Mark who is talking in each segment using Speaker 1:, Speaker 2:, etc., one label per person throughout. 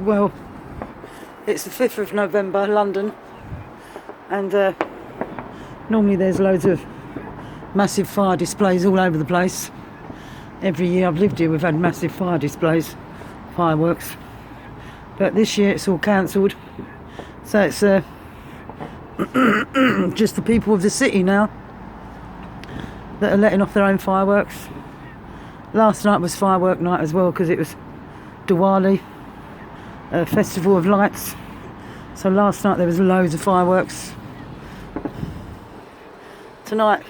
Speaker 1: Well, it's the 5th of November, London, and normally there's loads of massive fire displays all over the place. Every year I've lived here we've had massive fire displays, fireworks, but this year it's all cancelled, so it's just the people of the city now that are letting off their own fireworks. Last night was firework night as well because it was Diwali, a festival of lights. So last night there was loads of fireworks. Tonight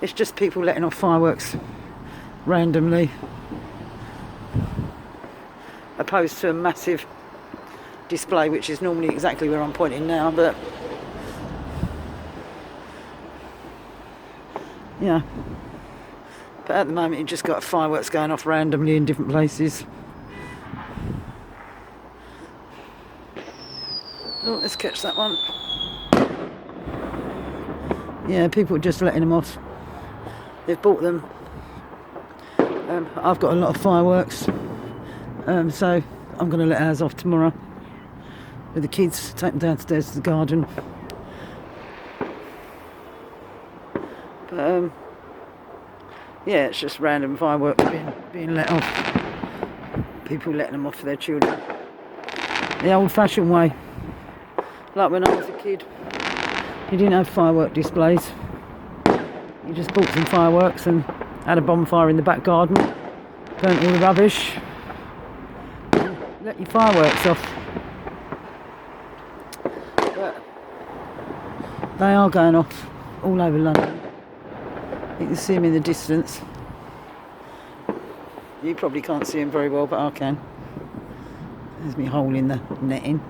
Speaker 1: it's just people letting off fireworks randomly, opposed to a massive display, which is normally exactly where I'm pointing now, but yeah. But at the moment you've just got fireworks going off randomly in different places. Oh, let's catch that one. Yeah, people are just letting them off. They've bought them. I've got a lot of fireworks, so I'm going to let ours off tomorrow with the kids, take them downstairs to the garden. But yeah, it's just random fireworks being let off. People letting them off for their children. The old-fashioned way. Like when I was a kid, you didn't have firework displays. You just bought some fireworks and had a bonfire in the back garden, burnt all the rubbish, and let your fireworks off. But they are going off all over London. You can see them in the distance. You probably can't see them very well, but I can. There's me hole in the netting.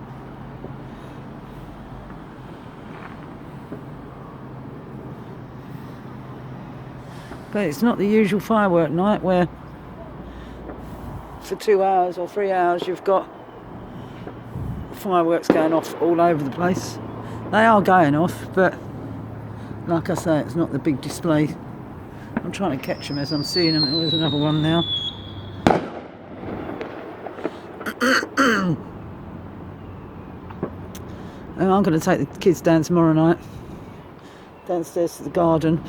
Speaker 1: But it's not the usual firework night where for 2 hours or 3 hours you've got fireworks going off all over the place. They are going off, but like I say, it's not the big display. I'm trying to catch them as I'm seeing them. There's another one now. And I'm going to take the kids down tomorrow night, downstairs to the garden,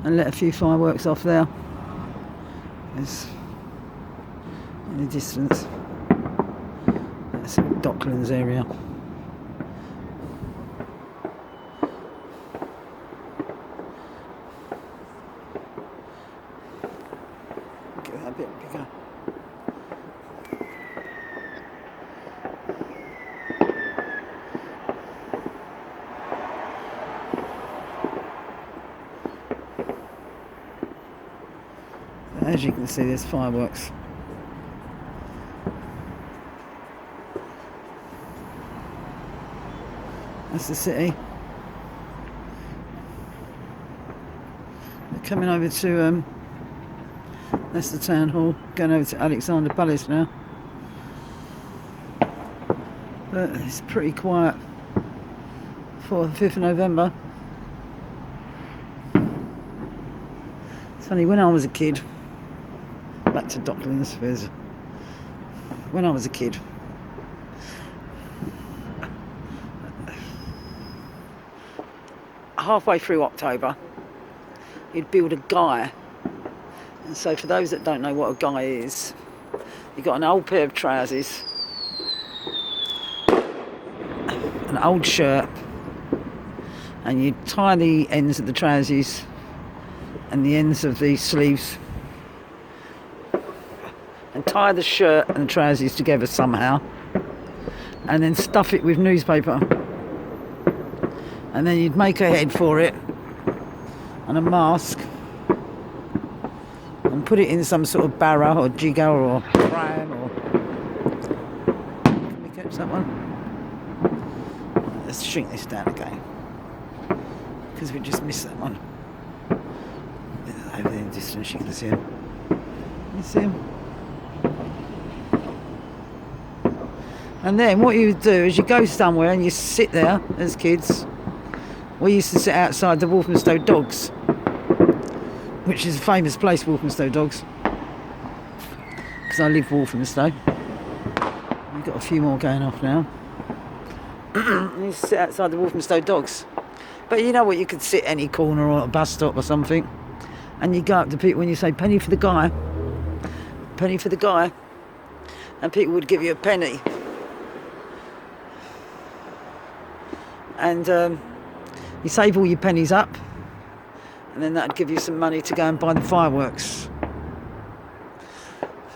Speaker 1: and let a few fireworks off there. It's in the distance. That's Docklands area. Get that a bit bigger. As you can see, there's fireworks. That's the city. We're coming over to, that's the town hall, going over to Alexander Palace now. But it's pretty quiet for the 5th of November. It's funny, when I was a kid, back to Docklands, when I was a kid, halfway through October, you'd build a guy. And so for those that don't know what a guy is, you've got an old pair of trousers, an old shirt, and you'd tie the ends of the trousers and the ends of the sleeves and tie the shirt and the trousers together somehow, and then stuff it with newspaper, and then you'd make a head for it and a mask and put it in some sort of barra or jigger or pram or... Can we catch that one? Let's shrink this down again because we just missed that one. Over there in the distance you can see him. You see him? And then what you do is you go somewhere and you sit there as kids. We used to sit outside the Wolfenstein Dogs, which is a famous place, Wolfenstein Dogs, because I live Wolfenstein. got a few more going off now. You sit outside the Wolfenstein Dogs. But you know what, you could sit any corner or a bus stop or something, and you go up to people and you say, penny for the guy, and people would give you a penny. And you save all your pennies up, and then that'd give you some money to go and buy the fireworks.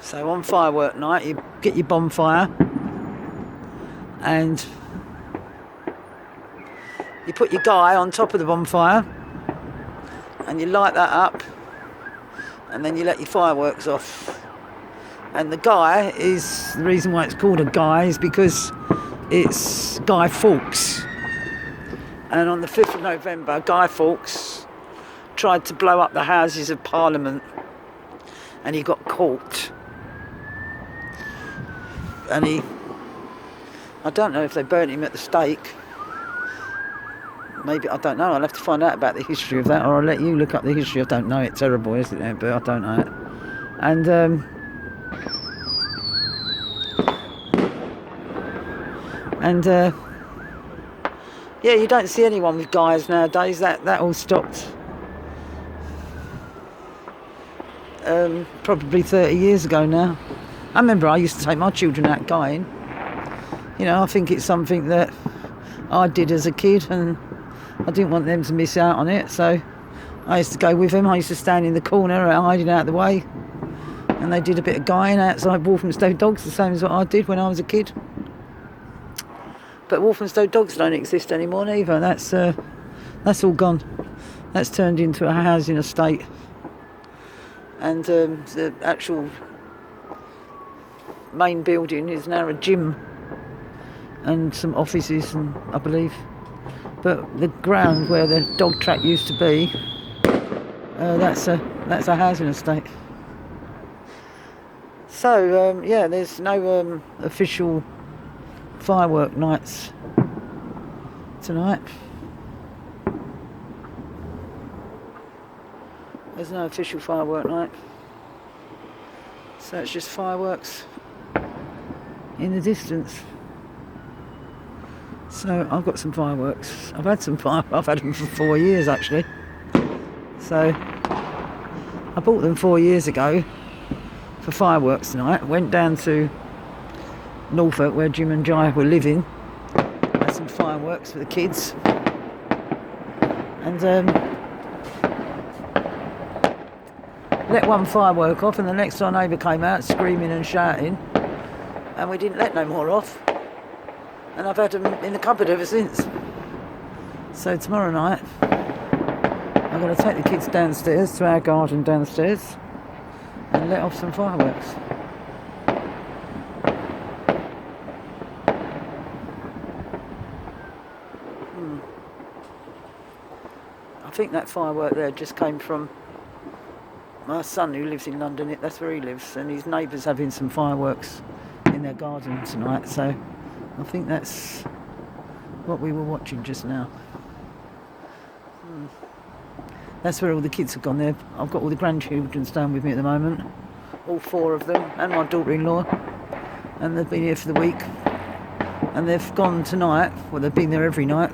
Speaker 1: So on firework night, you get your bonfire, and you put your guy on top of the bonfire, and you light that up, and then you let your fireworks off. And the guy is, the reason why it's called a guy is because it's Guy Fawkes. And on the 5th of November, Guy Fawkes tried to blow up the Houses of Parliament, and he got caught. And I don't know if they burnt him at the stake. Maybe, I don't know, I'll have to find out about the history of that, or I'll let you look up the history. I don't know it, terrible, isn't it? But I don't know it. And yeah, you don't see anyone with guys nowadays. That all stopped probably 30 years ago now. I remember I used to take my children out guying. You know, I think it's something that I did as a kid, and I didn't want them to miss out on it, so I used to go with them. I used to stand in the corner hiding out of the way, and they did a bit of guying outside Wolfenstein Dogs, the same as what I did when I was a kid. But Wolfenstein Dogs don't exist anymore neither. That's all gone. That's turned into a housing estate, and the actual main building is now a gym and some offices, and I believe. But the ground where the dog track used to be, that's a housing estate. So yeah, there's no official firework nights tonight. There's no official firework night, so it's just fireworks in the distance. So I've got some fireworks. I've had them for 4 years actually. So I bought them 4 years ago for fireworks tonight. Went down to Norfolk where Jim and Jai were living. Had some fireworks for the kids. And let one firework off, and the next door neighbour came out screaming and shouting, and we didn't let no more off. And I've had them in the cupboard ever since. So tomorrow night, I'm going to take the kids downstairs to our garden downstairs and let off some fireworks. I think that firework there just came from my son who lives in London. That's where he lives, and his neighbour's having some fireworks in their garden tonight, so I think that's what we were watching just now. That's where all the kids have gone there. I've got all the grandchildren staying with me at the moment, all 4 of them, and my daughter-in-law, and they've been here for the week, and they've gone tonight. Well, they've been there every night.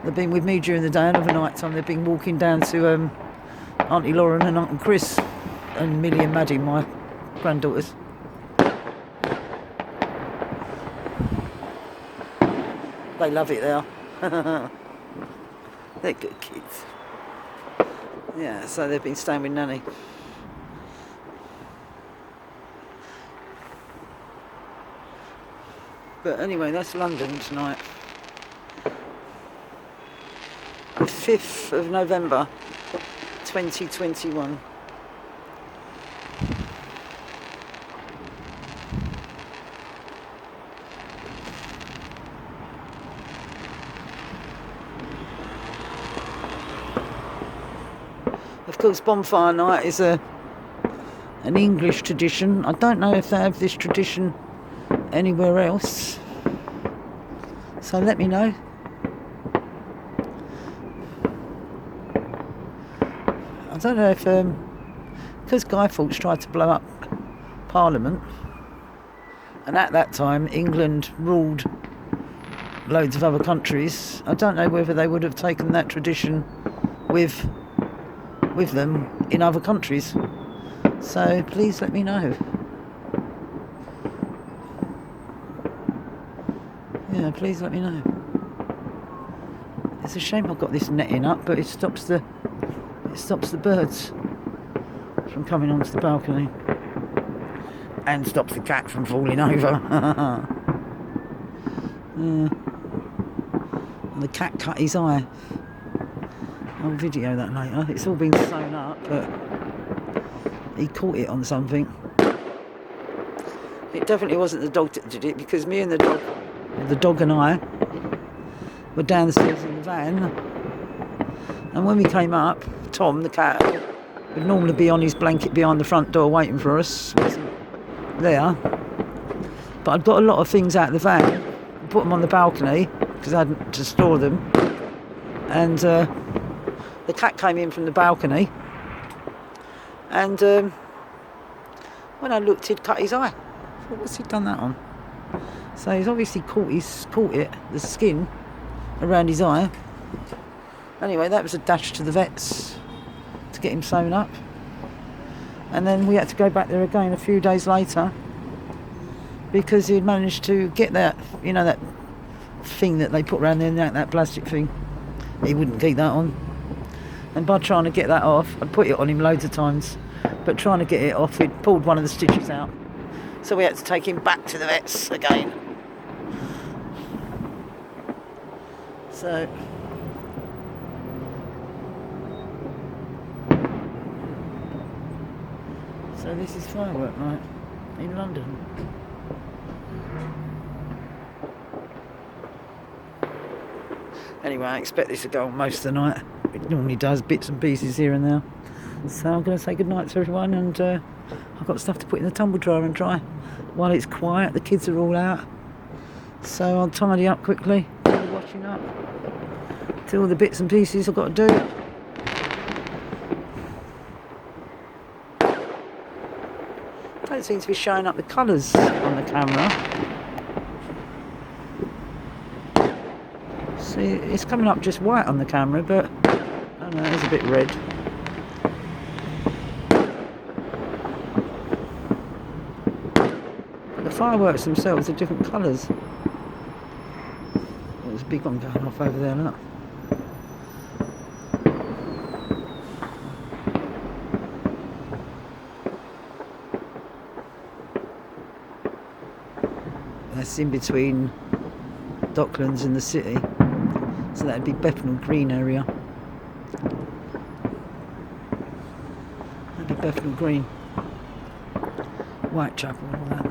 Speaker 1: They've been with me during the day, and over night time they've been walking down to Auntie Lauren and Uncle Chris and Millie and Maddie, my granddaughters. They love it there. They're good kids. Yeah, so they've been staying with Nanny. But anyway, that's London tonight. The 5th of November, 2021. Of course, Bonfire Night is an English tradition. I don't know if they have this tradition anywhere else, so let me know. I don't know if because Guy Fawkes tried to blow up Parliament, And at that time, England ruled loads of other countries. I don't know whether they would have taken that tradition with them in other countries. So please let me know. Yeah, please let me know. It's a shame I've got this netting up, but it stops the birds from coming onto the balcony. And stops the cat from falling over. And the cat cut his eye. I'll video that later. It's all been sewn up, but he caught it on something. It definitely wasn't the dog that did it, because me and the dog and I were downstairs in the van, and when we came up, Tom, the cat, would normally be on his blanket behind the front door waiting for us. Wasn't there, but I'd got a lot of things out of the van and put them on the balcony because I had to store them, and the cat came in from the balcony, and when I looked, he'd cut his eye. I thought, what's he done that on? So he's obviously caught the skin around his eye. Anyway, that was a dash to the vets to get him sewn up. And then we had to go back there again a few days later because he'd managed to get that, you know, that thing that they put around there, that plastic thing. He wouldn't keep that on. And by trying to get that off, I'd put it on him loads of times, but trying to get it off, he'd pulled one of the stitches out. So we had to take him back to the vets again. So this is firework night in London. Anyway, I expect this to go on most of the night. It normally does, bits and pieces here and there. So I'm going to say good night to everyone, and I've got stuff to put in the tumble dryer and dry. While it's quiet, the kids are all out. So I'll tidy up quickly, do the washing up, do all the bits and pieces I've got to do. Don't seem to be showing up the colours on the camera. See, it's coming up just white on the camera, but I don't know, it's a bit red. The fireworks themselves are different colours. Oh, there's a big one going off over there, look. That's in between Docklands and the city, so that'd be Bethnal Green area. That'd be Bethnal Green, Whitechapel and all that.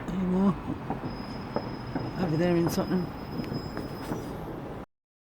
Speaker 1: Any more over there in Tottenham?